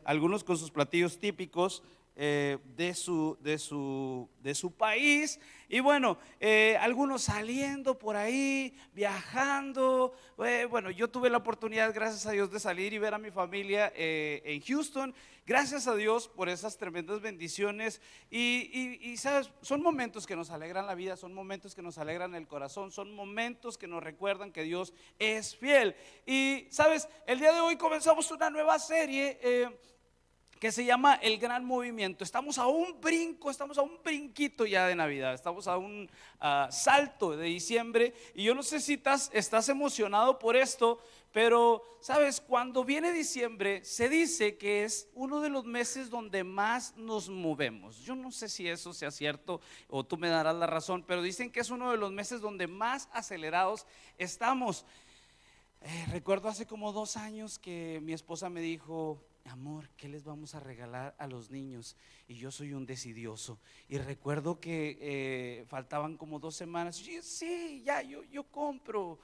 algunos con sus platillos típicos de su país. Y bueno, algunos saliendo por ahí, viajando. Bueno, yo tuve la oportunidad, gracias a Dios, de salir y ver a mi familia en Houston. Gracias a Dios por esas tremendas bendiciones. Y sabes, son momentos que nos alegran la vida, son momentos que nos alegran el corazón, son momentos que nos recuerdan que Dios es fiel. Y sabes, el día de hoy comenzamos una nueva serie que se llama El Gran Movimiento. Estamos a un brinco, estamos a un brinquito ya de Navidad, estamos a un salto de diciembre. Y yo no sé si estás emocionado por esto, pero sabes, cuando viene diciembre se dice que es uno de los meses donde más nos movemos. Yo no sé si eso sea cierto o tú me darás la razón, pero dicen que es uno de los meses donde más acelerados estamos. Recuerdo hace como 2 años que mi esposa me dijo: amor, ¿qué les vamos a regalar a los niños? Y yo soy un decidioso. Y recuerdo que faltaban como 2 semanas. Y yo, sí, ya, yo compro.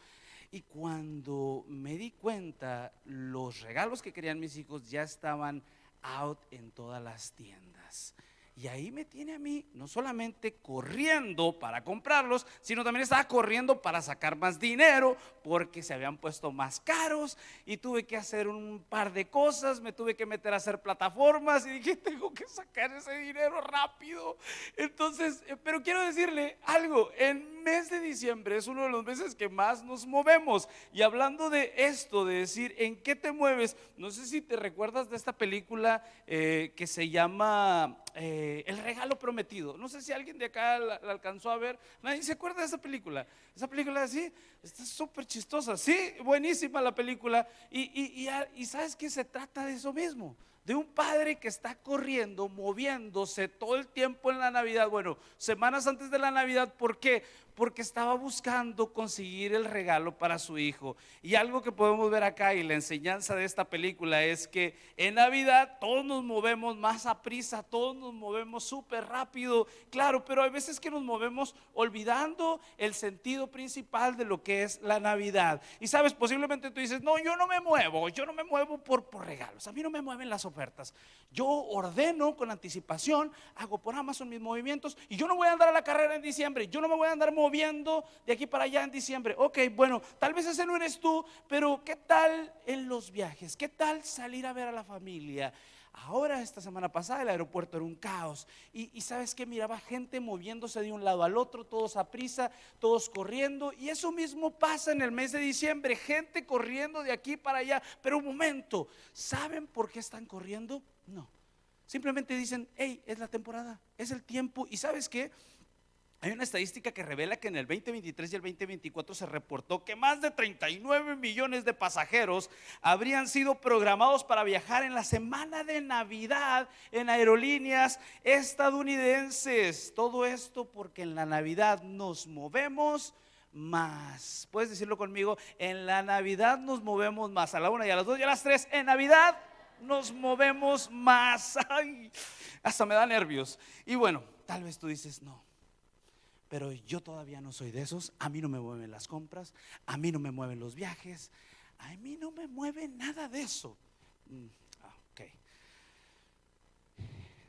Y cuando me di cuenta, los regalos que querían mis hijos ya estaban out en todas las tiendas. Y ahí me tiene a mí no solamente corriendo para comprarlos, sino también estaba corriendo para sacar más dinero porque se habían puesto más caros. Y tuve que hacer un par de cosas, me tuve que meter a hacer plataformas y dije: tengo que sacar ese dinero rápido. Entonces, pero quiero decirle algo: el mes de diciembre es uno de los meses que más nos movemos. Y hablando de esto, de decir en qué te mueves, no sé si te recuerdas de esta película que se llama El Regalo Prometido. No sé si alguien de acá la alcanzó a ver. ¿Nadie se acuerda de esa película? Esa película así, está súper chistosa. Sí, buenísima la película. Y ¿sabes qué? Se trata de eso mismo, de un padre que está corriendo, moviéndose todo el tiempo en la Navidad. Bueno, semanas antes de la Navidad. ¿Por qué? Porque estaba buscando conseguir el regalo para su hijo. Y algo que podemos ver acá, y la enseñanza de esta película, es que en Navidad todos nos movemos más a prisa, todos nos movemos súper rápido, claro, pero hay veces que nos movemos olvidando el sentido principal de lo que es la Navidad. Y sabes, posiblemente tú dices: no, yo no me muevo por regalos, a mí no me mueven las ofertas. Yo ordeno con anticipación, hago por Amazon mis movimientos, y yo no voy a andar a la carrera en diciembre, yo no me voy a andar moviendo de aquí para allá en diciembre. Ok, bueno, tal vez ese no eres tú, pero ¿qué tal en los viajes? ¿Qué tal salir a ver a la familia? Ahora, esta semana pasada, el aeropuerto era un caos. Y sabes que miraba gente moviéndose de un lado al otro, todos a prisa, todos corriendo. Y eso mismo pasa en el mes de diciembre: gente corriendo de aquí para allá. Pero un momento, ¿saben por qué están corriendo? No, simplemente dicen: hey, es la temporada, es el tiempo. Y ¿sabes qué? Hay una estadística que revela que en el 2023 y el 2024 se reportó que más de 39 millones de pasajeros habrían sido programados para viajar en la semana de Navidad en aerolíneas estadounidenses. Todo esto porque en la Navidad nos movemos más. Puedes decirlo conmigo: en la Navidad nos movemos más. A la una y a las dos y a las tres, en Navidad nos movemos más. Ay, hasta me da nervios. Y bueno, tal vez tú dices: no, pero yo todavía no soy de esos. A mí no me mueven las compras, a mí no me mueven los viajes, a mí no me mueve nada de eso. Ok,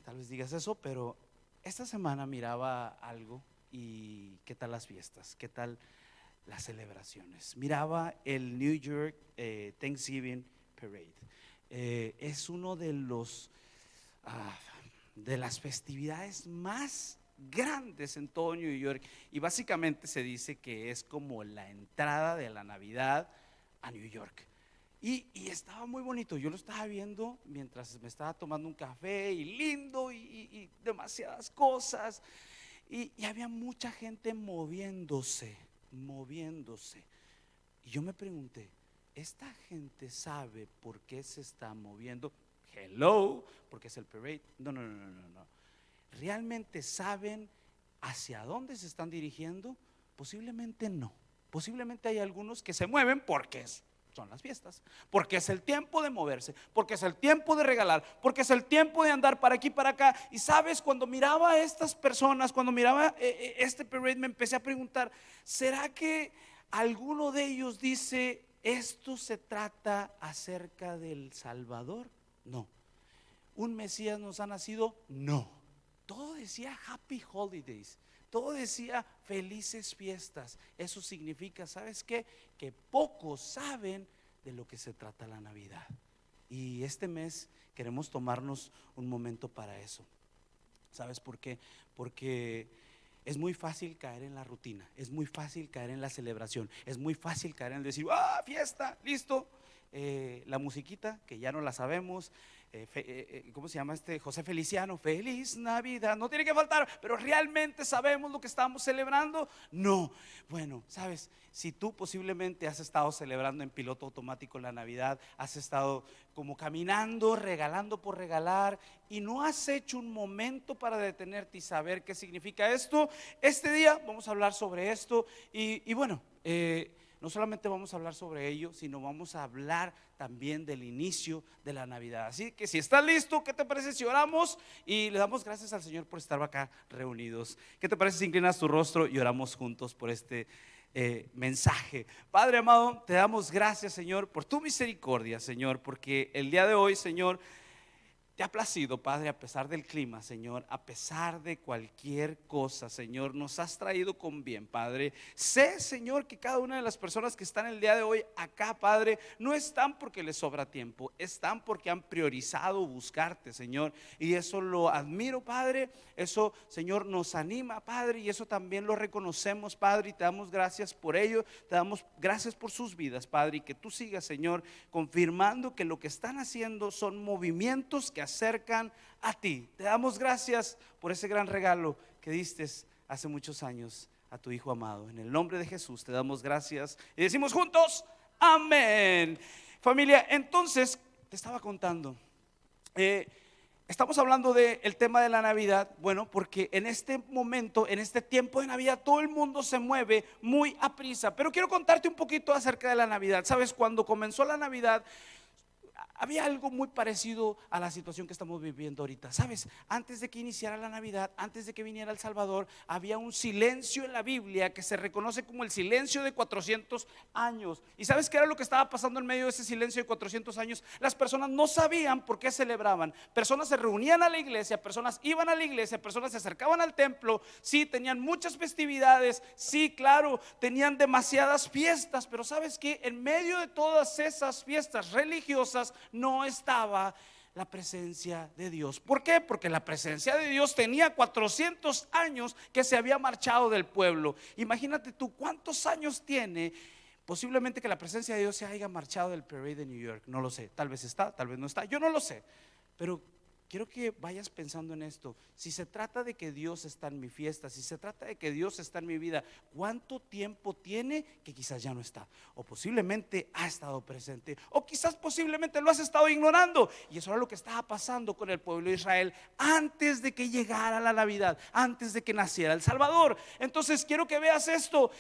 tal vez digas eso, pero esta semana miraba algo. Y ¿qué tal las fiestas? ¿Qué tal las celebraciones? Miraba el New York Thanksgiving Parade. Es uno de ah, de las festividades más grandes en todo New York. Y básicamente se dice que es como la entrada de la Navidad a New York. Y estaba muy bonito. Yo lo estaba viendo mientras me estaba tomando un café, y lindo, y demasiadas cosas. Y había mucha gente moviéndose. Y yo me pregunté: ¿esta gente sabe por qué se está moviendo? Hello, porque es el parade. No, no, no, no, no, no. ¿Realmente saben hacia dónde se están dirigiendo? Posiblemente no. Posiblemente hay algunos que se mueven porque son las fiestas, porque es el tiempo de moverse, porque es el tiempo de regalar, porque es el tiempo de andar para aquí para acá. Y sabes, cuando miraba a estas personas, cuando miraba este parade, me empecé a preguntar: ¿será que alguno de ellos dice: esto se trata acerca del Salvador? No, ¿un Mesías nos ha nacido? No. Todo decía Happy Holidays. Todo decía felices fiestas. Eso significa, ¿sabes qué? Que pocos saben de lo que se trata la Navidad. Y este mes queremos tomarnos un momento para eso. ¿Sabes por qué? Porque es muy fácil caer en la rutina, es muy fácil caer en la celebración, es muy fácil caer en decir, fiesta, listo. La musiquita que ya no la sabemos, ¿cómo se llama este? José Feliciano, feliz Navidad, no tiene que faltar, pero realmente sabemos lo que estamos celebrando. No, bueno, sabes, si tú posiblemente has estado celebrando en piloto automático la Navidad, has estado como caminando, regalando por regalar, y no has hecho un momento para detenerte y saber qué significa esto, este día vamos a hablar sobre esto. Y bueno, no solamente vamos a hablar sobre ello, sino vamos a hablar también del inicio de la Navidad. Así que si estás listo, ¿qué te parece si oramos y le damos gracias al Señor por estar acá reunidos? ¿Qué te parece si inclinas tu rostro y oramos juntos por este mensaje? Padre amado, te damos gracias, Señor, por tu misericordia, Señor, porque el día de hoy, Señor, te ha placido, Padre, a pesar del clima, Señor, a pesar de cualquier cosa, Señor, nos has traído con bien, Padre. Sé, Señor, que cada una de las personas que están el día de hoy acá, Padre, no están porque les sobra tiempo, están porque han priorizado buscarte, Señor, y eso lo admiro, Padre. Eso, Señor, nos anima, Padre, y eso también lo reconocemos, Padre, y te damos gracias por ello, te damos gracias por sus vidas, Padre, y que tú sigas, Señor, confirmando que lo que están haciendo son movimientos que acercan a ti. Te damos gracias por ese gran regalo que diste hace muchos años a tu Hijo amado. En el nombre de Jesús te damos gracias y decimos juntos, amén. Familia, entonces te estaba contando, estamos hablando del tema de la Navidad. Bueno, porque en este momento, en este tiempo de Navidad, todo el mundo se mueve muy a prisa. Pero quiero contarte un poquito acerca de la Navidad. Sabes, cuando comenzó la Navidad, había algo muy parecido a la situación que estamos viviendo ahorita. Sabes, antes de que iniciara la Navidad, antes de que viniera el Salvador, había un silencio en la Biblia que se reconoce como el silencio de 400 años. ¿Y sabes qué era lo que estaba pasando en medio de ese silencio de 400 años? Las personas no sabían por qué celebraban. Personas se reunían a la iglesia, personas iban a la iglesia, personas se acercaban al templo. Sí, tenían muchas festividades, sí, claro, tenían demasiadas fiestas, pero ¿sabes qué? En medio de todas esas fiestas religiosas no estaba la presencia de Dios. ¿Por qué? Porque la presencia de Dios tenía 400 años que se había marchado del pueblo. Imagínate tú cuántos años tiene. Posiblemente que la presencia de Dios se haya marchado del Parade de New York. No lo sé, tal vez está, tal vez no está, yo no lo sé. Pero quiero que vayas pensando en esto. Si se trata de que Dios está en mi fiesta, si se trata de que Dios está en mi vida, ¿cuánto tiempo tiene que quizás ya no está? O posiblemente ha estado presente, o quizás posiblemente lo has estado ignorando. Y eso era lo que estaba pasando con el pueblo de Israel antes de que llegara la Navidad, antes de que naciera el Salvador. Entonces quiero que veas esto.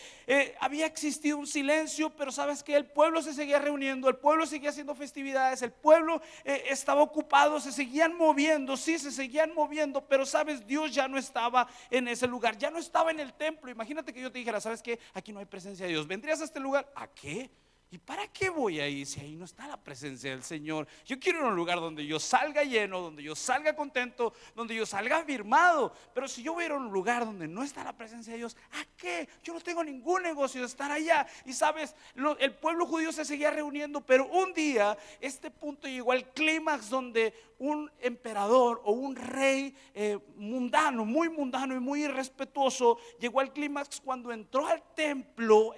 Había existido un silencio, pero sabes que el pueblo se seguía reuniendo, el pueblo seguía haciendo festividades, el pueblo estaba ocupado, se seguían moviendo. Sí, se seguían moviendo, pero sabes, Dios ya no estaba en ese lugar, ya no estaba en el templo. Imagínate que yo te dijera, ¿sabes qué? Aquí no hay presencia de Dios. ¿Vendrías a este lugar? ¿A qué? ¿Y para qué voy ahí si ahí no está la presencia del Señor? Yo quiero ir a un lugar donde yo salga lleno, donde yo salga contento, donde yo salga afirmado. Pero si yo voy a ir a un lugar donde no está la presencia de Dios, ¿a qué? Yo no tengo ningún negocio de estar allá. Y sabes, el pueblo judío se seguía reuniendo, pero un día este punto llegó al clímax donde un emperador o un rey mundano, muy mundano y muy irrespetuoso, llegó al clímax cuando entró al templo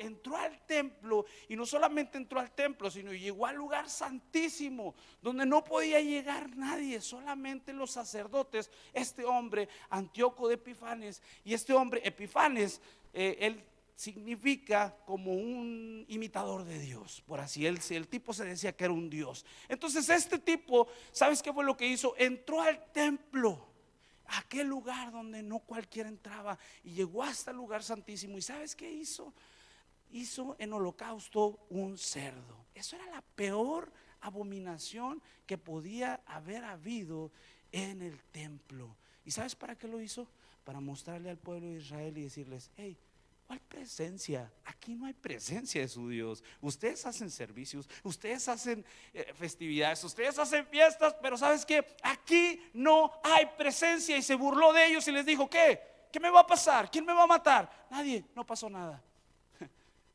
y no solamente entró al templo, sino llegó al lugar santísimo donde no podía llegar nadie, solamente los sacerdotes. Este hombre, Antíoco de Epifanes, y este hombre Epifanes, él significa como un imitador de Dios, por así el tipo se decía que era un dios. Entonces este tipo, ¿sabes qué fue lo que hizo? Entró al templo, aquel lugar donde no cualquiera entraba, y llegó hasta el lugar santísimo. ¿Y sabes qué hizo? Hizo en holocausto un cerdo. Eso era la peor abominación que podía haber habido en el templo. ¿Y sabes para qué lo hizo? Para mostrarle al pueblo de Israel y decirles: hey, ¿Cuál presencia? Aquí no hay presencia de su Dios. Ustedes hacen servicios, ustedes hacen festividades, ustedes hacen fiestas, pero ¿sabes qué? Aquí no hay presencia. Y se burló de ellos y les dijo: ¿qué? ¿Qué me va a pasar? ¿Quién me va a matar? Nadie, no pasó nada.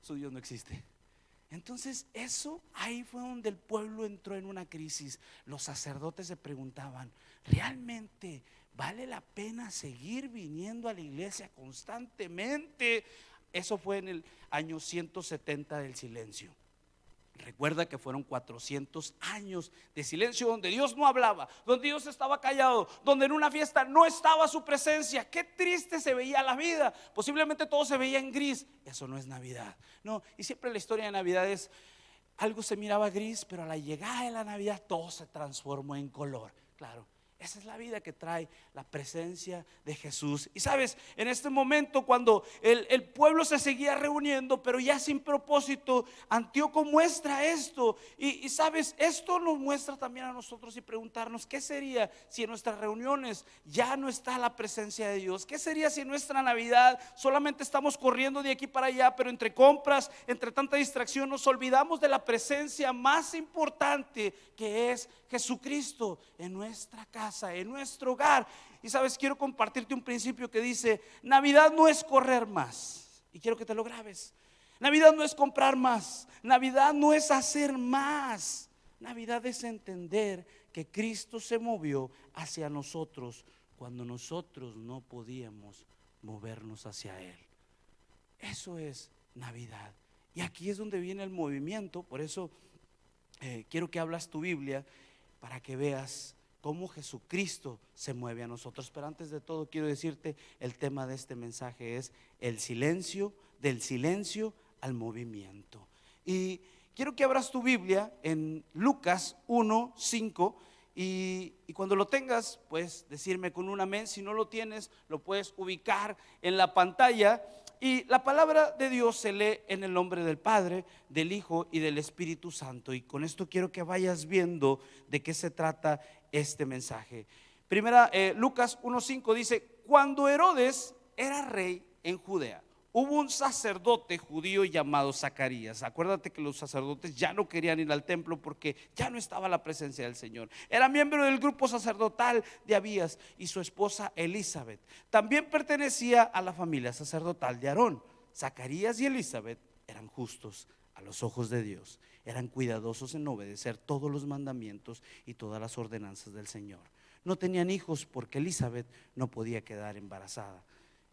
Su Dios no existe. Entonces eso, ahí fue donde el pueblo entró en una crisis. Los sacerdotes se preguntaban: ¿realmente vale la pena seguir viniendo a la iglesia constantemente? Eso fue en el año 170 del silencio. Recuerda que fueron 400 años de silencio, donde Dios no hablaba, donde Dios estaba callado, donde en una fiesta no estaba su presencia. Qué triste se veía la vida. Posiblemente todo se veía en gris. Eso no es Navidad. No, y siempre la historia de Navidad es: algo se miraba gris, pero a la llegada de la Navidad todo se transformó en color. Claro, esa es la vida que trae la presencia de Jesús. Y sabes, en este momento, cuando el pueblo se seguía reuniendo, pero ya sin propósito, Antíoco muestra esto. Y sabes, esto nos muestra también a nosotros y preguntarnos: ¿qué sería si en nuestras reuniones ya no está la presencia de Dios? ¿Qué sería si en nuestra Navidad solamente estamos corriendo de aquí para allá, pero entre compras, entre tanta distracción, nos olvidamos de la presencia más importante, que es Jesucristo en nuestra casa, en nuestro hogar? Y sabes, quiero compartirte un principio que dice: Navidad no es correr más. Y quiero que te lo grabes. Navidad no es comprar más. Navidad no es hacer más. Navidad es entender que Cristo se movió hacia nosotros cuando nosotros no podíamos movernos hacia Él. Eso es Navidad. Y aquí es donde viene el movimiento. Por eso quiero que abras tu Biblia para que veas cómo Jesucristo se mueve a nosotros. Pero antes de todo quiero decirte: el tema de este mensaje es el silencio, del silencio al movimiento. Y quiero que abras tu Biblia en Lucas 1:5. Y cuando lo tengas, puedes decirme con un amén. Si no lo tienes, lo puedes ubicar en la pantalla. Y la palabra de Dios se lee en el nombre del Padre, del Hijo y del Espíritu Santo. Y con esto quiero que vayas viendo de qué se trata este mensaje. Primera, Lucas 1:5 dice: cuando Herodes era rey en Judea, hubo un sacerdote judío llamado Zacarías. Acuérdate que los sacerdotes ya no querían ir al templo porque ya no estaba la presencia del Señor. Era miembro del grupo sacerdotal de Abías y su esposa Elizabeth. También pertenecía a la familia sacerdotal de Aarón. Zacarías y Elizabeth eran justos a los ojos de Dios. Eran cuidadosos en obedecer todos los mandamientos y todas las ordenanzas del Señor. No tenían hijos porque Elizabeth no podía quedar embarazada.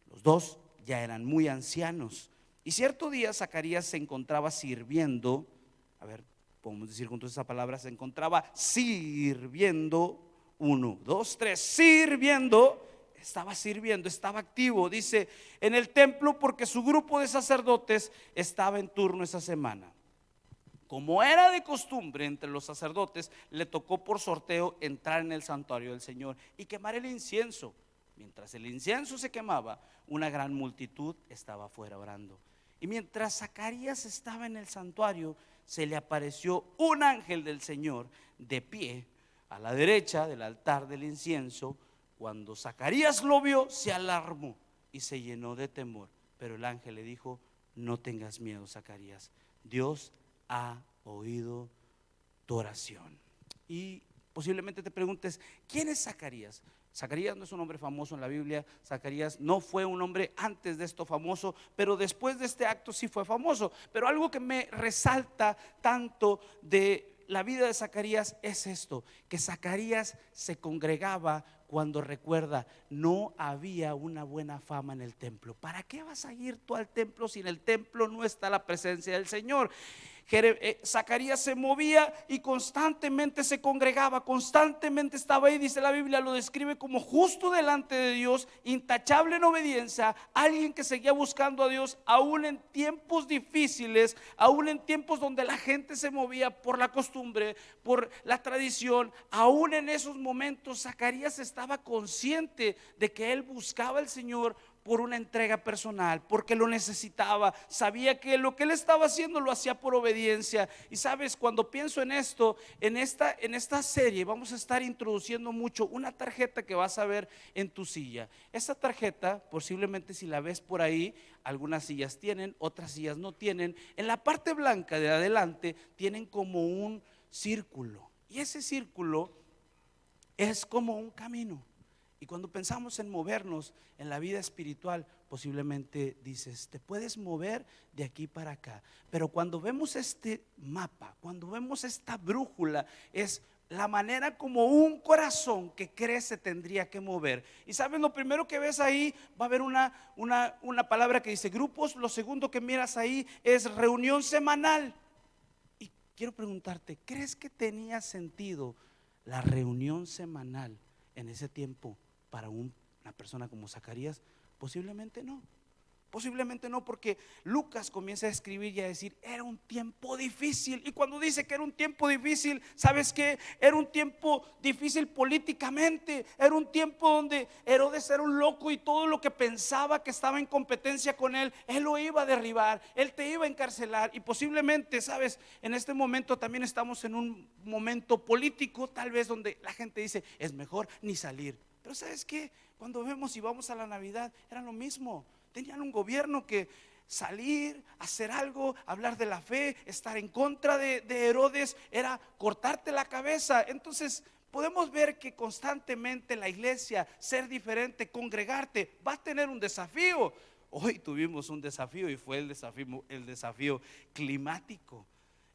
Los dos ya eran muy ancianos. Y cierto día Zacarías se encontraba sirviendo. A ver, podemos decir juntos esa palabra: se encontraba sirviendo. 1, 2, 3, sirviendo. Estaba sirviendo, estaba activo, dice, en el templo, porque su grupo de sacerdotes estaba en turno esa semana. Como era de costumbre entre los sacerdotes, le tocó por sorteo entrar en el santuario del Señor y quemar el incienso. Mientras el incienso se quemaba, una gran multitud estaba afuera orando. Y mientras Zacarías estaba en el santuario, se le apareció un ángel del Señor de pie a la derecha del altar del incienso. Cuando Zacarías lo vio, se alarmó y se llenó de temor. Pero el ángel le dijo: no tengas miedo, Zacarías, Dios ha oído tu oración. Y posiblemente te preguntes: ¿quién es Zacarías? Zacarías no es un hombre famoso en la Biblia. Zacarías no fue un hombre antes de esto famoso, pero después de este acto sí fue famoso. Pero algo que me resalta tanto de la vida de Zacarías es esto: que Zacarías se congregaba cuando, recuerda, no había una buena fama en el templo. ¿Para qué vas a ir tú al templo si en el templo no está la presencia del Señor? Zacarías se movía y constantemente se congregaba, constantemente estaba ahí. Dice la Biblia, lo describe como justo delante de Dios, intachable en obediencia, alguien que seguía buscando a Dios aún en tiempos difíciles, aún en tiempos donde la gente se movía por la costumbre, por la tradición. Aún en esos momentos Zacarías estaba consciente de que él buscaba al Señor por una entrega personal, porque lo necesitaba, sabía que lo que él estaba haciendo lo hacía por obediencia. Y sabes, cuando pienso en esto, en esta serie vamos a estar introduciendo mucho una tarjeta que vas a ver en tu silla. Esta tarjeta, posiblemente si la ves por ahí, algunas sillas tienen, otras sillas no tienen. En la parte blanca de adelante tienen como un círculo, y ese círculo es como un camino. Y cuando pensamos en movernos en la vida espiritual, posiblemente dices, te puedes mover de aquí para acá. Pero cuando vemos este mapa, cuando vemos esta brújula, es la manera como un corazón que crece tendría que mover. Y sabes, lo primero que ves ahí va a haber una palabra que dice grupos. Lo segundo que miras ahí es reunión semanal. Y quiero preguntarte, ¿crees que tenía sentido la reunión semanal en ese tiempo para una persona como Zacarías? Posiblemente no. Posiblemente no, porque Lucas comienza a escribir y a decir, era un tiempo difícil. Y cuando dice que era un tiempo difícil, ¿sabes qué? Era un tiempo difícil políticamente. Era un tiempo donde Herodes era un loco, y todo lo que pensaba que estaba en competencia con él, él lo iba a derribar, él te iba a encarcelar. Y posiblemente, ¿sabes? En este momento también estamos en un momento político, tal vez donde la gente dice, es mejor ni salir. Pero ¿sabes qué? Cuando vemos y vamos a la Navidad, era lo mismo. Tenían un gobierno que salir, hacer algo, hablar de la fe, estar en contra de Herodes, era cortarte la cabeza. Entonces podemos ver que constantemente la iglesia, ser diferente, congregarte, va a tener un desafío. Hoy tuvimos un desafío, y fue el desafío climático.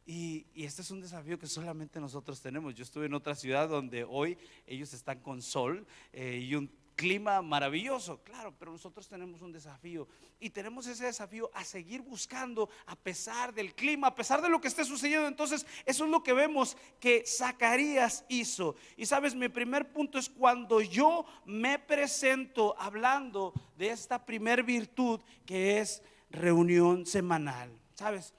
Y este es un desafío que solamente nosotros tenemos. Yo estuve en otra ciudad donde hoy ellos están con sol y un clima maravilloso, claro, pero nosotros tenemos un desafío, y tenemos ese desafío a seguir buscando a pesar del clima, a pesar de lo que esté sucediendo. Entonces eso es lo que vemos que Zacarías hizo. Y sabes, mi primer punto es cuando yo me presento hablando de esta primer virtud, que es reunión semanal. Sabes,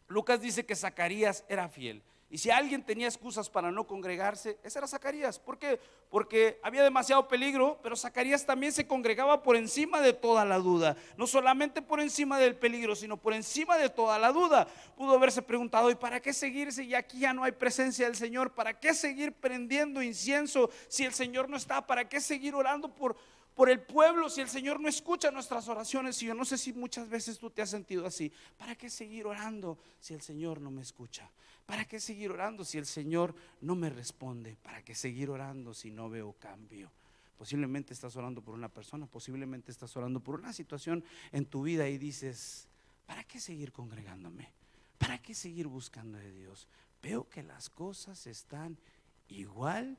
Lucas dice que Zacarías era fiel. Y si alguien tenía excusas para no congregarse, ese era Zacarías. ¿Por qué? Porque había demasiado peligro, pero Zacarías también se congregaba por encima de toda la duda. No solamente por encima del peligro, sino por encima de toda la duda. Pudo haberse preguntado, ¿y para qué seguir si aquí ya no hay presencia del Señor? ¿Para qué seguir prendiendo incienso si el Señor no está? ¿Para qué seguir orando por el pueblo si el Señor no escucha nuestras oraciones? Y yo no sé si muchas veces tú te has sentido así. ¿Para qué seguir orando si el Señor no me escucha? ¿Para qué seguir orando si el Señor no me responde? ¿Para qué seguir orando si no veo cambio? Posiblemente estás orando por una persona, posiblemente estás orando por una situación en tu vida y dices, ¿para qué seguir congregándome? ¿Para qué seguir buscando de Dios? Veo que las cosas están igual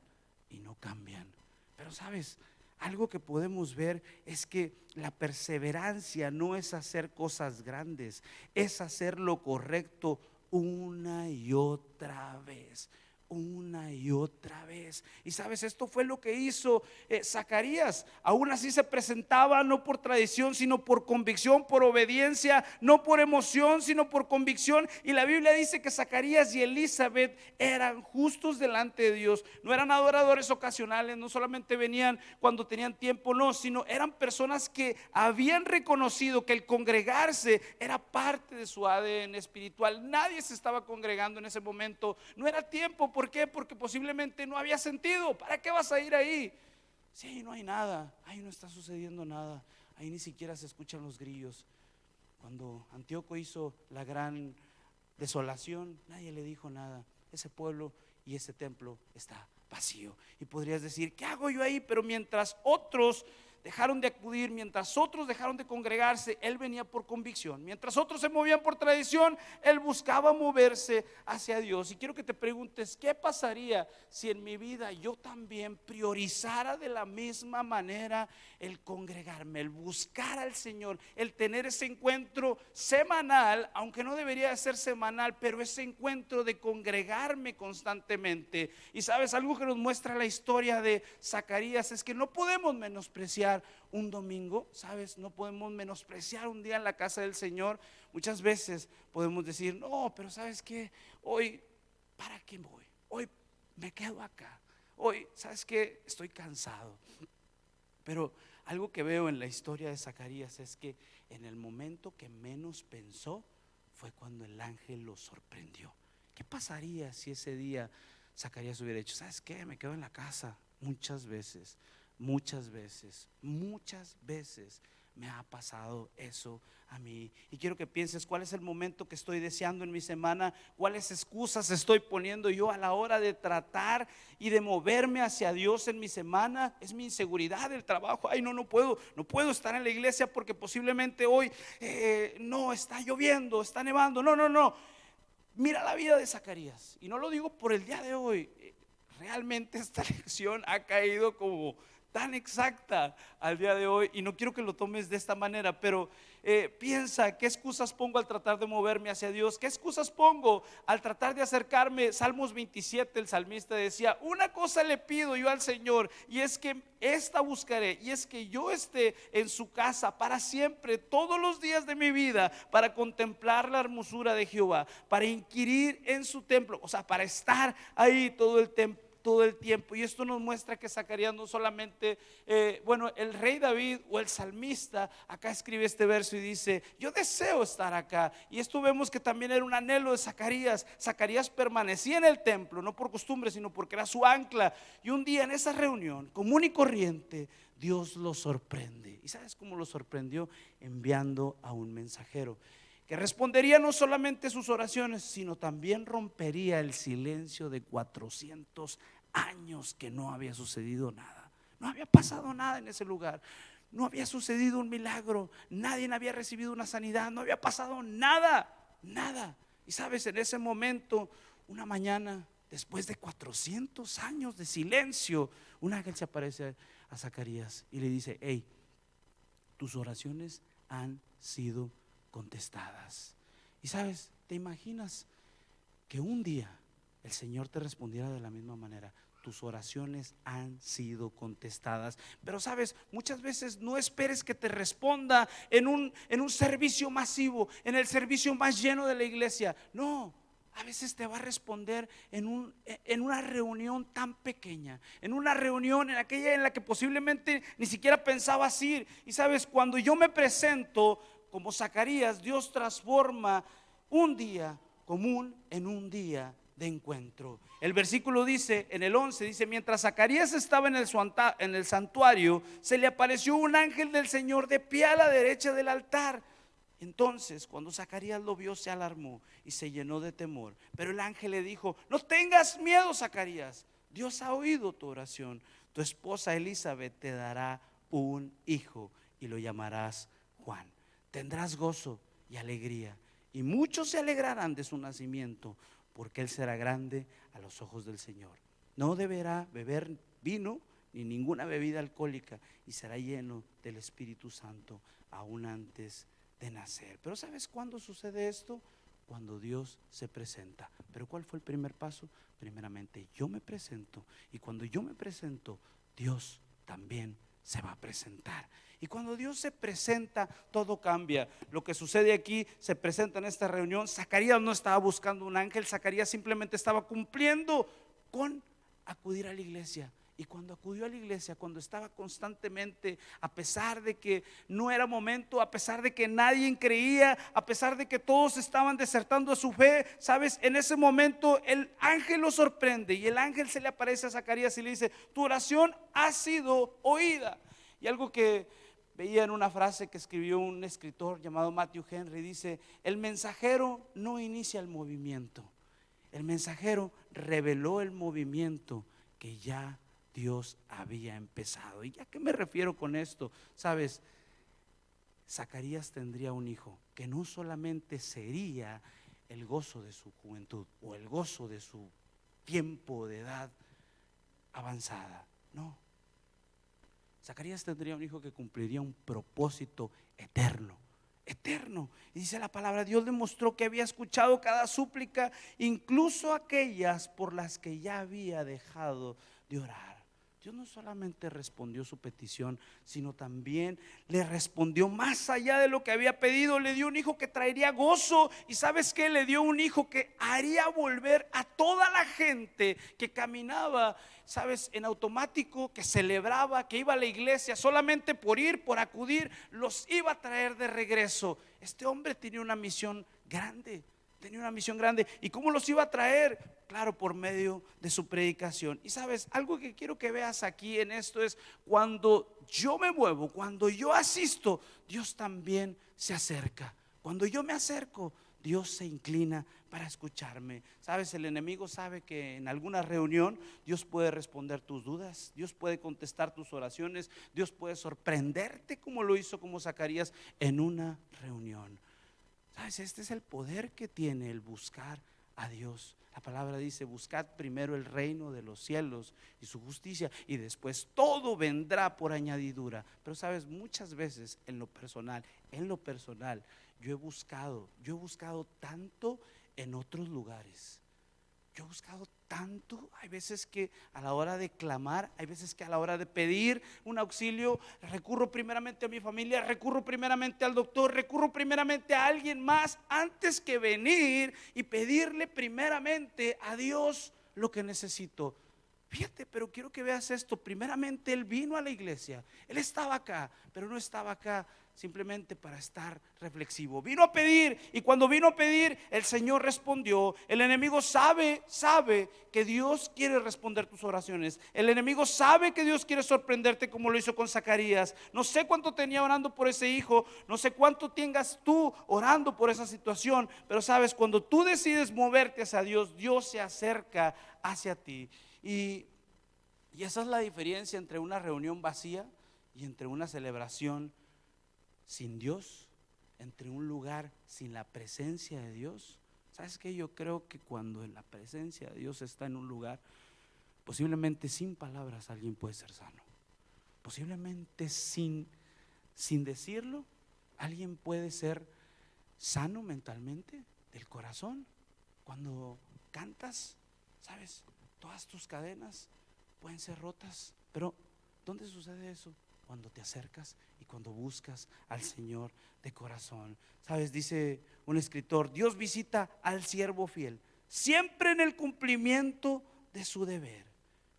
y no cambian. Pero sabes, algo que podemos ver es que la perseverancia no es hacer cosas grandes, es hacer lo correcto una y otra vez. Una y otra vez. Y sabes, esto fue lo que hizo Zacarías. Aún así se presentaba no por tradición, sino por convicción, por obediencia, no por emoción, sino por convicción. Y la Biblia dice que Zacarías y Elizabeth eran justos delante de Dios. No eran adoradores ocasionales, no solamente venían cuando tenían tiempo, no, sino eran personas que habían reconocido que el congregarse era parte de su ADN espiritual. Nadie se estaba congregando en ese momento, no era tiempo. ¿Por qué? Porque posiblemente no había sentido. ¿Para qué vas a ir ahí? Si ahí no hay nada, ahí no está sucediendo nada, ahí ni siquiera se escuchan los grillos. Cuando Antíoco hizo la gran desolación, nadie le dijo nada. Ese pueblo y ese templo está vacío. Y podrías decir, ¿qué hago yo ahí? Pero mientras otros dejaron de acudir, mientras otros dejaron de congregarse, él venía por convicción. Mientras otros se movían por tradición, él buscaba moverse hacia Dios. Y quiero que te preguntes, ¿qué pasaría si en mi vida yo también priorizara de la misma manera el congregarme, el buscar al Señor, el tener ese encuentro semanal, aunque no debería de ser semanal, pero ese encuentro de congregarme constantemente? Y sabes, algo que nos muestra la historia de Zacarías es que no podemos menospreciar un domingo, ¿sabes? No podemos menospreciar un día en la casa del Señor. Muchas veces podemos decir, no, pero ¿sabes qué? Hoy, ¿para qué voy? Hoy me quedo acá. Hoy, ¿sabes qué? Estoy cansado. Pero algo que veo en la historia de Zacarías es que en el momento que menos pensó fue cuando el ángel lo sorprendió. ¿Qué pasaría si ese día Zacarías hubiera dicho: ¿sabes qué? Me quedo en la casa? Muchas veces me ha pasado eso a mí. Y quiero que pienses: ¿cuál es el momento que estoy deseando en mi semana? ¿Cuáles excusas estoy poniendo yo a la hora de tratar y de moverme hacia Dios en mi semana? Es mi inseguridad, el trabajo. Ay, no puedo estar en la iglesia porque posiblemente hoy no está lloviendo, está nevando. No. Mira la vida de Zacarías, y no lo digo por el día de hoy. Realmente esta lección ha caído como tan exacta al día de hoy, y no quiero que lo tomes de esta manera, pero piensa: ¿qué excusas pongo al tratar de moverme hacia Dios? ¿Qué excusas pongo al tratar de acercarme? Salmos 27, el salmista decía: una cosa le pido yo al Señor, y es que esta buscaré, y es que yo esté en su casa para siempre, todos los días de mi vida, para contemplar la hermosura de Jehová, para inquirir en su templo, o sea, para estar ahí todo el tiempo. Y esto nos muestra que Zacarías no solamente, el rey David o el salmista acá escribe este verso y dice: yo deseo estar acá. Y esto vemos que también era un anhelo de Zacarías. Zacarías permanecía en el templo, no por costumbre, sino porque era su ancla. Y un día en esa reunión común y corriente, Dios lo sorprende. ¿Y sabes cómo lo sorprendió? Enviando a un mensajero que respondería no solamente sus oraciones, sino también rompería el silencio de 400 años que no había sucedido nada. No había pasado nada en ese lugar. No había sucedido un milagro. Nadie había recibido una sanidad. No había pasado nada. Y sabes, en ese momento, una mañana, después de 400 años de silencio, un ángel se aparece a Zacarías y le dice: hey, tus oraciones han sido contestadas. Y sabes, ¿te imaginas que un día el Señor te respondiera de la misma manera? Tus oraciones han sido contestadas. Pero sabes, muchas veces no esperes que te responda en un servicio masivo, en el servicio más lleno de la iglesia. No, a veces te va a responder en una reunión tan pequeña, en una reunión en aquella en la que posiblemente ni siquiera pensabas ir. Y sabes, cuando yo me presento como Zacarías, Dios transforma un día común en un día de encuentro. El versículo dice, en el 11, dice: mientras Zacarías estaba en el santuario, se le apareció un ángel del Señor de pie a la derecha del altar. Entonces, cuando Zacarías lo vio, se alarmó y se llenó de temor. Pero el ángel le dijo: no tengas miedo, Zacarías, Dios ha oído tu oración. Tu esposa Elizabeth te dará un hijo y lo llamarás Juan. Tendrás gozo y alegría, y muchos se alegrarán de su nacimiento, porque él será grande a los ojos del Señor. No deberá beber vino ni ninguna bebida alcohólica, y será lleno del Espíritu Santo aún antes de nacer. Pero ¿sabes cuándo sucede esto? Cuando Dios se presenta. Pero ¿cuál fue el primer paso? Primeramente, yo me presento, y cuando yo me presento, Dios también se va a presentar. Y cuando Dios se presenta, todo cambia. Lo que sucede aquí se presenta en esta reunión. Zacarías no estaba buscando un ángel. Zacarías simplemente estaba cumpliendo con acudir a la iglesia. Y cuando acudió a la iglesia, cuando estaba constantemente, a pesar de que no era momento, a pesar de que nadie creía, a pesar de que todos estaban desertando a su fe, sabes, en ese momento el ángel lo sorprende, y el ángel se le aparece a Zacarías y le dice: tu oración ha sido oída. Y algo que veía en una frase que escribió un escritor llamado Matthew Henry, dice: el mensajero no inicia el movimiento, el mensajero reveló el movimiento que ya Dios había empezado. ¿Y a qué me refiero con esto? Sabes, Zacarías tendría un hijo que no solamente sería el gozo de su juventud o el gozo de su tiempo de edad avanzada, no. Zacarías tendría un hijo que cumpliría un propósito eterno. Y dice la palabra: Dios demostró que había escuchado cada súplica, incluso aquellas por las que ya había dejado de orar. Dios no solamente respondió su petición, sino también le respondió más allá de lo que había pedido. Le dio un hijo que traería gozo. Y ¿sabes qué? Le dio un hijo que haría volver a toda la gente que caminaba, ¿sabes?, en automático, que celebraba, que iba a la iglesia solamente por ir, por acudir, los iba a traer de regreso. Este hombre tenía una misión grande. Tenía una misión grande. ¿Y cómo los iba a traer? Claro, por medio de su predicación. Y sabes, algo que quiero que veas aquí en esto es: cuando yo me muevo, cuando yo asisto, Dios también se acerca. Cuando yo me acerco, Dios se inclina para escucharme. Sabes, el enemigo sabe que en alguna reunión Dios puede responder tus dudas, Dios puede contestar tus oraciones, Dios puede sorprenderte como lo hizo como Zacarías en una reunión. ¿Sabes? Este es el poder que tiene el buscar a Dios. La palabra dice: buscad primero el reino de los cielos y su justicia, y después todo vendrá por añadidura. Pero sabes, muchas veces en lo personal, yo he buscado tanto en otros lugares. Yo he buscado tanto, hay veces que a la hora de clamar, hay veces que a la hora de pedir un auxilio, recurro primeramente a mi familia, recurro primeramente al doctor, recurro primeramente a alguien más, antes que venir y pedirle primeramente a Dios lo que necesito. Fíjate, pero quiero que veas esto. Primeramente Él vino a la iglesia, Él estaba acá, pero no estaba acá simplemente para estar reflexivo. Vino a pedir, y cuando vino a pedir, el Señor respondió. El enemigo sabe que Dios quiere responder tus oraciones. El enemigo sabe que Dios quiere sorprenderte, como lo hizo con Zacarías. No sé cuánto tenía orando por ese hijo, no sé cuánto tengas tú orando por esa situación, pero sabes, cuando tú decides moverte hacia Dios, Dios se acerca hacia ti. Y esa es la diferencia entre una reunión vacía y entre una celebración sin Dios, entre un lugar sin la presencia de Dios. ¿Sabes qué? Yo creo que cuando la presencia de Dios está en un lugar, posiblemente sin palabras alguien puede ser sano. Posiblemente sin decirlo, alguien puede ser sano mentalmente, del corazón. Cuando cantas, ¿sabes?, todas tus cadenas pueden ser rotas. Pero ¿dónde sucede eso? Cuando te acercas y cuando buscas al Señor de corazón. Sabes, dice un escritor: Dios visita al siervo fiel, siempre en el cumplimiento de su deber.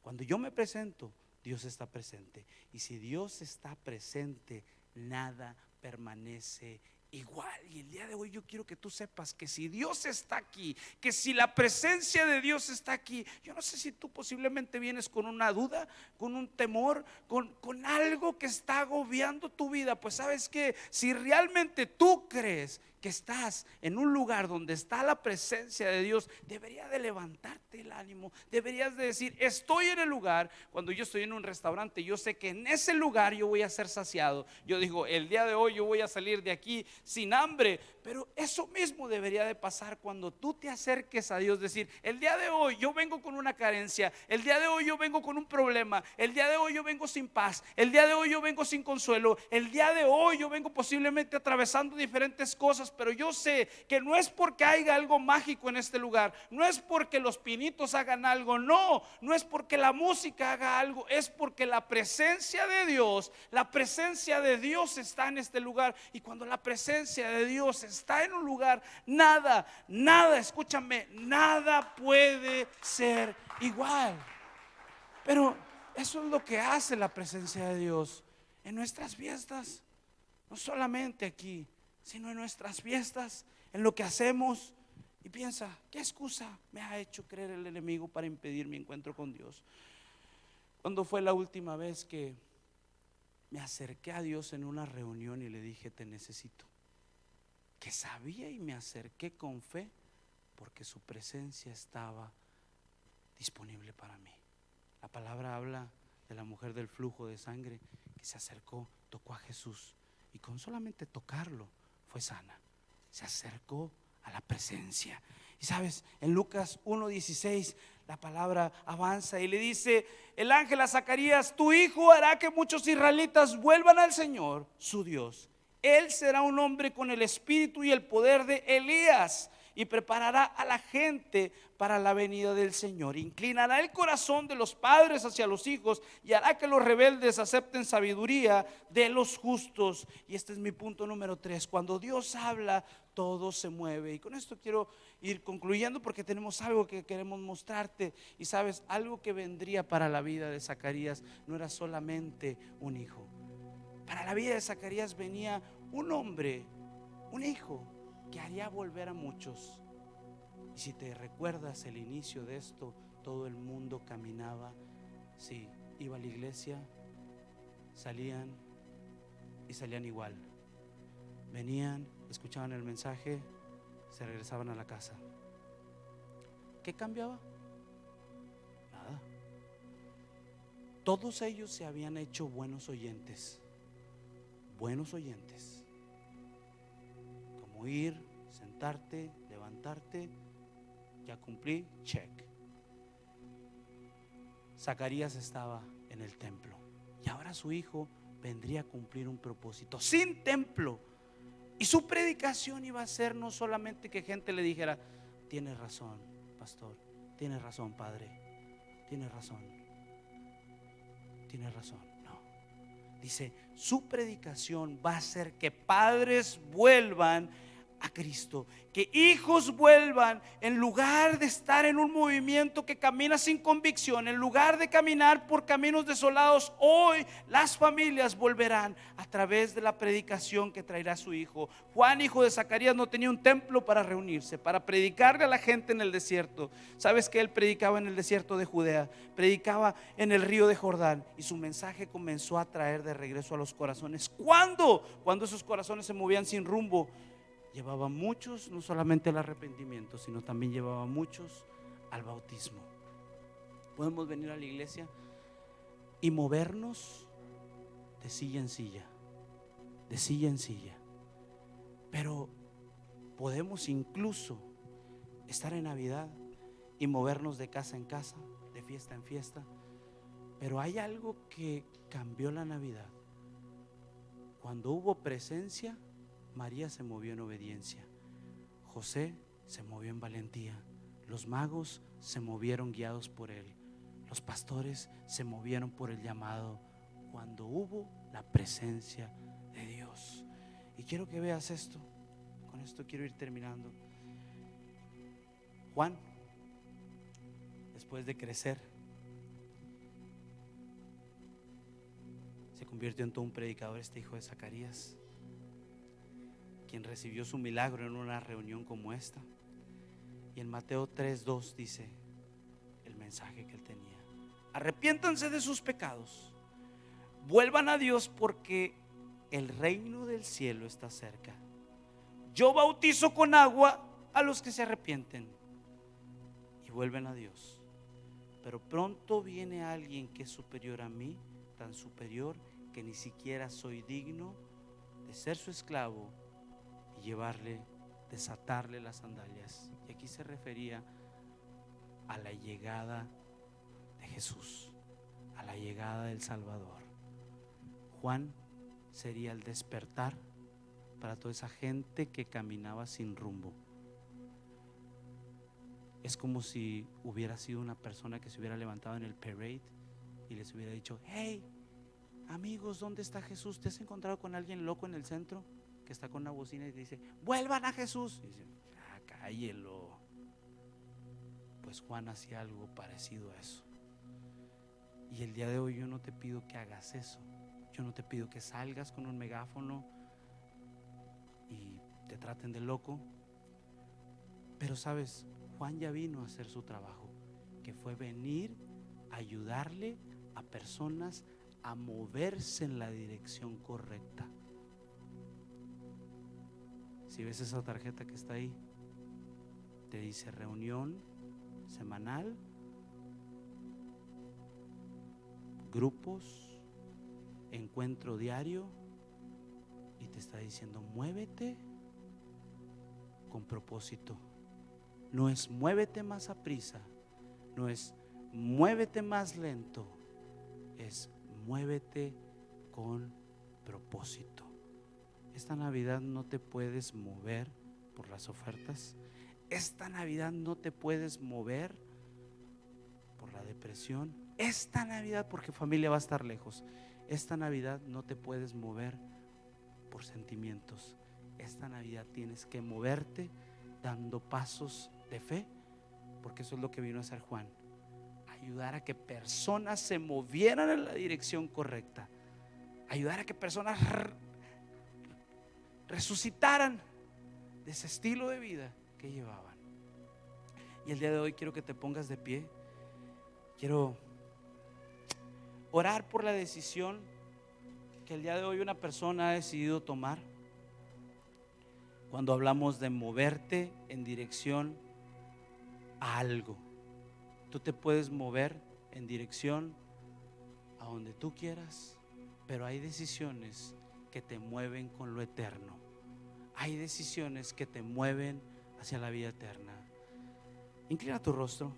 Cuando yo me presento, Dios está presente. Y si Dios está presente, nada permanece igual. Y el día de hoy yo quiero que tú sepas que si Dios está aquí, que si la presencia de Dios está aquí, yo no sé si tú posiblemente vienes con una duda, con un temor, con algo que está agobiando tu vida. Pues sabes que si realmente tú crees que estás en un lugar donde está la presencia de Dios, debería de levantarte el ánimo, deberías de decir: estoy en el lugar. Cuando yo estoy en un restaurante, yo sé que en ese lugar yo voy a ser saciado. Yo digo: el día de hoy yo voy a salir de aquí sin hambre. Pero eso mismo debería de pasar cuando tú te acerques a Dios. Decir: el día de hoy yo vengo con una carencia, el día de hoy yo vengo con un problema, el día de hoy yo vengo sin paz, el día de hoy yo vengo sin consuelo, el día de hoy yo vengo posiblemente atravesando diferentes cosas, pero yo sé que no es porque haya algo mágico en este lugar, no es porque los pinitos hagan algo, no es porque la música haga algo, es porque la presencia de Dios está en este lugar. Y cuando la presencia de Dios está en un lugar, nada, escúchame, nada puede ser igual. Pero eso es lo que hace la presencia de Dios en nuestras fiestas, no solamente aquí, sino en nuestras fiestas, en lo que hacemos. Y piensa: ¿qué excusa me ha hecho creer el enemigo para impedir mi encuentro con Dios? ¿Cuándo fue la última vez que me acerqué a Dios en una reunión y le dije: te necesito? Que sabía y me acerqué con fe porque su presencia estaba disponible para mí. La palabra habla de la mujer del flujo de sangre que se acercó, tocó a Jesús, y con solamente tocarlo fue sana. Se acercó a la presencia. Y sabes, en Lucas 1:16 la palabra avanza y le dice el ángel a Zacarías: tu hijo hará que muchos israelitas vuelvan al Señor su Dios. Él será un hombre con el espíritu y el poder de Elías, y preparará a la gente para la venida del Señor. Inclinará el corazón de los padres hacia los hijos y hará que los rebeldes acepten sabiduría de los justos. Y este es mi punto número 3. Cuando Dios habla, todo se mueve. Y con esto quiero ir concluyendo, porque tenemos algo que queremos mostrarte. Y sabes, algo que vendría para la vida de Zacarías no era solamente un hijo. Para la vida de Zacarías venía un hombre, un hijo, que haría volver a muchos. Y si te recuerdas el inicio de esto, todo el mundo caminaba. Sí, iba a la iglesia, salían y salían igual. Venían, escuchaban el mensaje, se regresaban a la casa. ¿Qué cambiaba? Nada. Todos ellos se habían hecho buenos oyentes. Buenos oyentes. Como ir, sentarte, levantarte. Ya cumplí, check. Zacarías estaba en el templo y ahora su hijo vendría a cumplir un propósito sin templo. Y su predicación iba a ser no solamente que gente le dijera: tienes razón, pastor, tienes razón, padre, tienes razón, tienes razón. No, dice, su predicación va a ser que padres vuelvan a Cristo, que hijos vuelvan, en lugar de estar en un movimiento que camina sin convicción, en lugar de caminar por caminos desolados. Hoy las familias volverán a través de la predicación que traerá su hijo. Juan, hijo de Zacarías, no tenía un templo para reunirse, para predicarle a la gente en el desierto. ¿Sabes que él predicaba en el desierto de Judea? Predicaba en el río de Jordán, y su mensaje comenzó a traer de regreso a los corazones. ¿Cuándo? Cuando esos corazones se movían sin rumbo. Llevaba muchos no solamente al arrepentimiento, sino también llevaba muchos al bautismo. Podemos venir a la iglesia y movernos de silla en silla, de silla en silla, pero podemos incluso estar en Navidad y movernos de casa en casa, de fiesta en fiesta. Pero hay algo que cambió la Navidad. Cuando hubo presencia, María se movió en obediencia, José se movió en valentía, los magos se movieron guiados por él, los pastores se movieron por el llamado, cuando hubo la presencia de Dios. Y quiero que veas esto, con esto quiero ir terminando. Juan, después de crecer, se convirtió en todo un predicador, este hijo de Zacarías, quien recibió su milagro en una reunión como esta. Y en Mateo 3:2 dice el mensaje que él tenía: arrepiéntanse de sus pecados, vuelvan a Dios, porque el reino del cielo está cerca. Yo bautizo con agua a los que se arrepienten y vuelven a Dios, pero pronto viene alguien que es superior a mí, tan superior que ni siquiera soy digno de ser su esclavo y llevarle, desatarle las sandalias. Y aquí se refería a la llegada de Jesús, a la llegada del Salvador. Juan sería el despertar para toda esa gente que caminaba sin rumbo. Es como si hubiera sido una persona que se hubiera levantado en el parade y les hubiera dicho: hey, amigos, ¿dónde está Jesús? ¿Te has encontrado con alguien loco en el centro que está con una bocina y dice: vuelvan a Jesús? Y dicen: cállelo. Pues Juan hacía algo parecido a eso. Y el día de hoy yo no te pido que hagas eso. Yo no te pido que salgas con un megáfono y te traten de loco. Pero sabes, Juan ya vino a hacer su trabajo, que fue venir a ayudarle a personas a moverse en la dirección correcta. Si ves esa tarjeta que está ahí, te dice reunión semanal, grupos, encuentro diario, y te está diciendo: muévete con propósito. No es muévete más aprisa, no es muévete más lento, es muévete con propósito. Esta Navidad no te puedes mover por las ofertas. Esta Navidad no te puedes mover por la depresión. Esta Navidad, porque familia va a estar lejos. Esta Navidad no te puedes mover por sentimientos. Esta Navidad tienes que moverte dando pasos de fe, porque eso es lo que vino a hacer Juan: ayudar a que personas se movieran en la dirección correcta, ayudar a que personas resucitaran de ese estilo de vida que llevaban. Y el día de hoy quiero que te pongas de pie. Quiero orar por la decisión que el día de hoy una persona ha decidido tomar. Cuando hablamos de moverte en dirección a algo, tú te puedes mover en dirección a donde tú quieras, pero hay decisiones que te mueven con lo eterno. Hay decisiones que te mueven hacia la vida eterna. Inclina tu rostro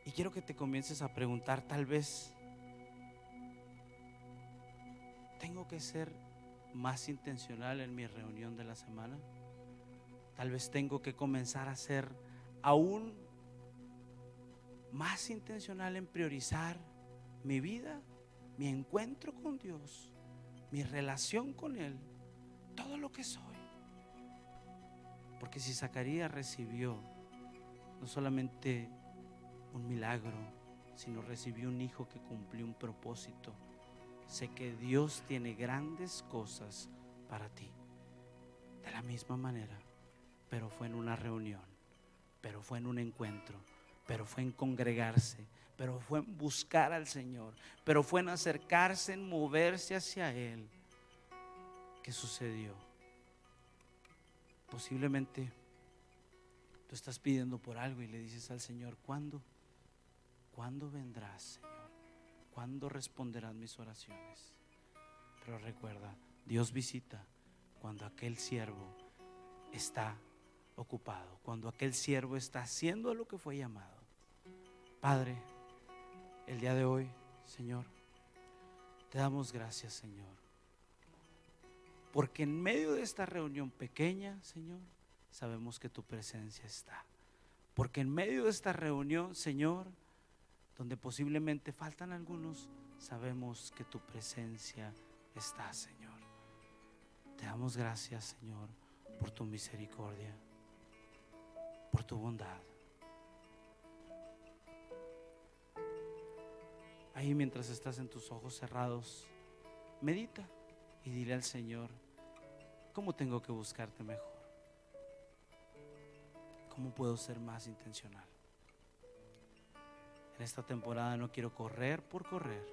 y quiero que te comiences a preguntar: tal vez tengo que ser más intencional en mi reunión de la semana. Tal vez tengo que comenzar a ser aún más intencional en priorizar mi vida, mi encuentro con Dios, mi relación con Él, todo lo que soy. Porque si Zacarías recibió no solamente un milagro, sino recibió un hijo que cumplió un propósito, sé que Dios tiene grandes cosas para ti. De la misma manera, pero fue en una reunión, pero fue en un encuentro, pero fue en congregarse, pero fue en buscar al Señor, pero fue en acercarse, en moverse hacia Él, que sucedió. Posiblemente tú estás pidiendo por algo y le dices al Señor: ¿cuándo vendrás, Señor? ¿Cuándo responderás mis oraciones? Pero recuerda, Dios visita cuando aquel siervo está ocupado, cuando aquel siervo está haciendo lo que fue llamado. Padre, el día de hoy, Señor, te damos gracias, Señor, porque en medio de esta reunión pequeña, Señor, sabemos que tu presencia está. Porque en medio de esta reunión, Señor, donde posiblemente faltan algunos, sabemos que tu presencia está, Señor. Te damos gracias, Señor, por tu misericordia, por tu bondad. Ahí, mientras estás en tus ojos cerrados, medita y dile al Señor: ¿cómo tengo que buscarte mejor? ¿Cómo puedo ser más intencional? En esta temporada no quiero correr por correr,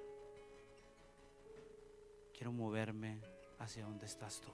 quiero moverme hacia donde estás tú.